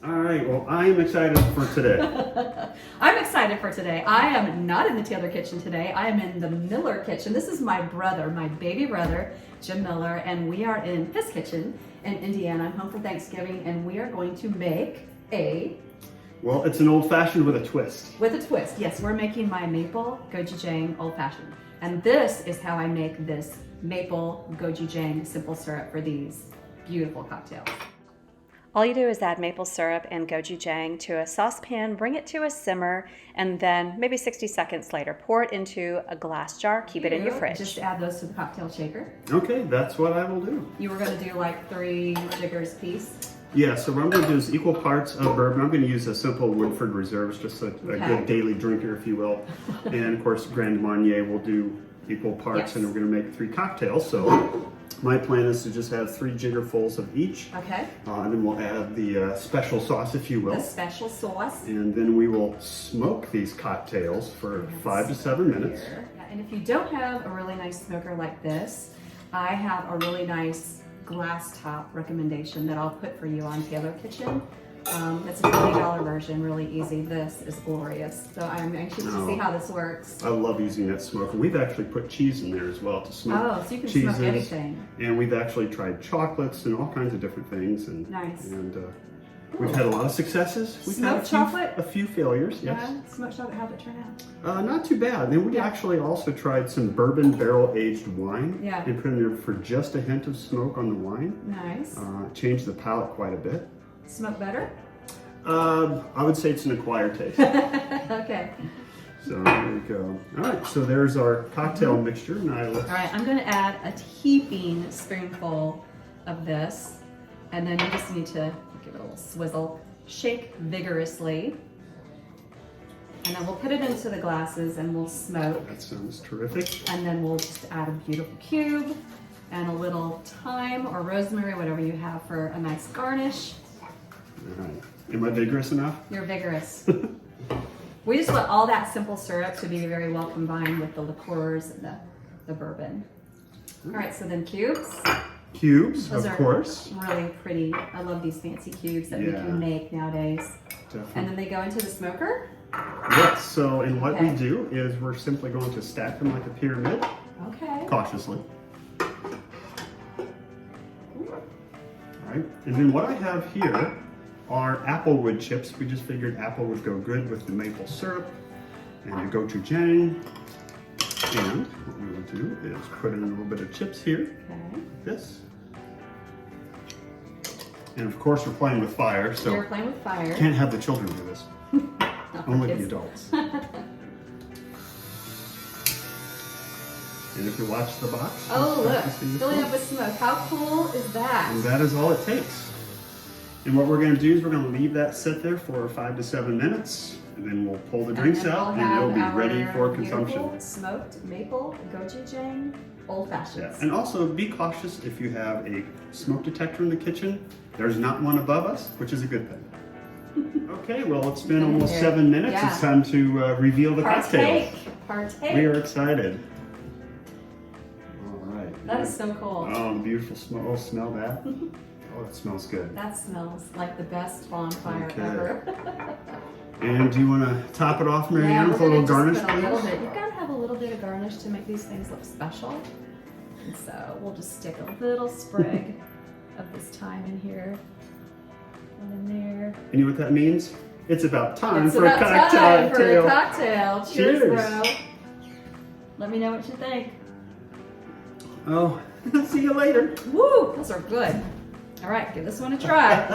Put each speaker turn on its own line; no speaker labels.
All right, well, I am excited for today.
I'm excited for today. I am not in the Taylor kitchen today. I am in the Miller kitchen. This is my brother, my baby brother, Jim Miller, and we are in his kitchen in Indiana. I'm home for Thanksgiving, and we are going to make a...
Well, it's an old-fashioned with a twist.
With a twist, yes. We're making my maple gochujang old-fashioned. And this is how I make this maple gochujang simple syrup for these beautiful cocktails. All you do is add maple syrup and gochujang to a saucepan, bring it to a simmer, and then maybe 60 seconds later, pour it into a glass jar, keep it in your fridge. Just add those to the cocktail shaker.
Okay, that's what I will do.
You were going to do like 3 jiggers piece?
Yeah, so what I'm going to do is equal parts of bourbon. I'm going to use a simple Woodford Reserve, just a good daily drinker, if you will. And of course, Grand Marnier will do equal parts, and we're going to make 3 cocktails. So my plan is to just have 3 jiggerfuls of each.
Okay.
And then we'll add the special sauce, if you will.
The special sauce.
And then we will smoke these cocktails for 5 to 7 minutes.
Yeah, and if you don't have a really nice smoker like this, I have a really nice glass top recommendation that I'll put for you on Taylor Kitchen. It's a $20 version, really easy. This is glorious. So I'm anxious to see how this works.
I love using that smoker. We've actually put cheese in there as well to smoke.
Oh, so you can
cheeses,
smoke anything.
And we've actually tried chocolates and all kinds of different things. And,
nice.
And we've had a lot of successes. We've
smoked
had a few failures, yes.
Yeah, smoked chocolate, how'd it turn out?
Not too bad. Then we actually also tried some bourbon barrel-aged wine.
Yeah.
And put in there for just a hint of smoke on the wine.
Nice.
Changed the palate quite a bit.
Smoke better?
I would say it's an acquired taste.
Okay.
So there we go. All right, so there's our cocktail mixture. Now
all right, I'm going to add a heaping spoonful of this, and then you just need to give it a little swizzle. Shake vigorously, and then we'll put it into the glasses and we'll smoke.
That sounds terrific.
And then we'll just add a beautiful cube and a little thyme or rosemary, whatever you have for a nice garnish.
All right. Am I vigorous enough?
You're vigorous. We just want all that simple syrup to be very well combined with the liqueurs and the bourbon. All right, so then cubes.
Cubes,
Those
of
are
course.
really pretty. I love these fancy cubes that we can make nowadays.
Definitely.
And then they go into the smoker.
Yes, so and what we do is we're simply going to stack them like a pyramid.
Okay.
Cautiously. All right, and then what I have here are applewood chips. We just figured apple would go good with the maple syrup and the gochujang. And what we will do is put in a little bit of chips here, like this. And of course we're playing with fire, so
you're playing with fire.
Can't have the children do this. Only the adults. And if you watch the box,
oh look, filling up with smoke. How cool is that?
And that is all it takes. And what we're going to do is we're going to leave that sit there for 5 to 7 minutes, and then we'll pull the drinks out, and they'll be ready for consumption.
Smoked maple gochujang old fashioned.
Yeah. And also be cautious if you have a smoke detector in the kitchen. There's not one above us, which is a good thing. Okay, well it's been almost 7 minutes.
Yeah.
It's time to reveal the cocktails.
Partake.
We are excited. All right.
That is so cool.
Oh, beautiful smell. Oh, smell that. Oh, it smells good.
That smells like the best bonfire ever.
And do you want to top it off, Marianne, with a little garnish, please?
You've got to have a little bit of garnish to make these things look special. And so we'll just stick a little sprig of this thyme in here. One in there.
And you know what that means? It's about time
It's
for
about
a cocktail.
time for a cocktail. Cheers,
Cheers,
bro. Let me know what you think.
Oh, see you later.
Woo, those are good. All right, give this one a try.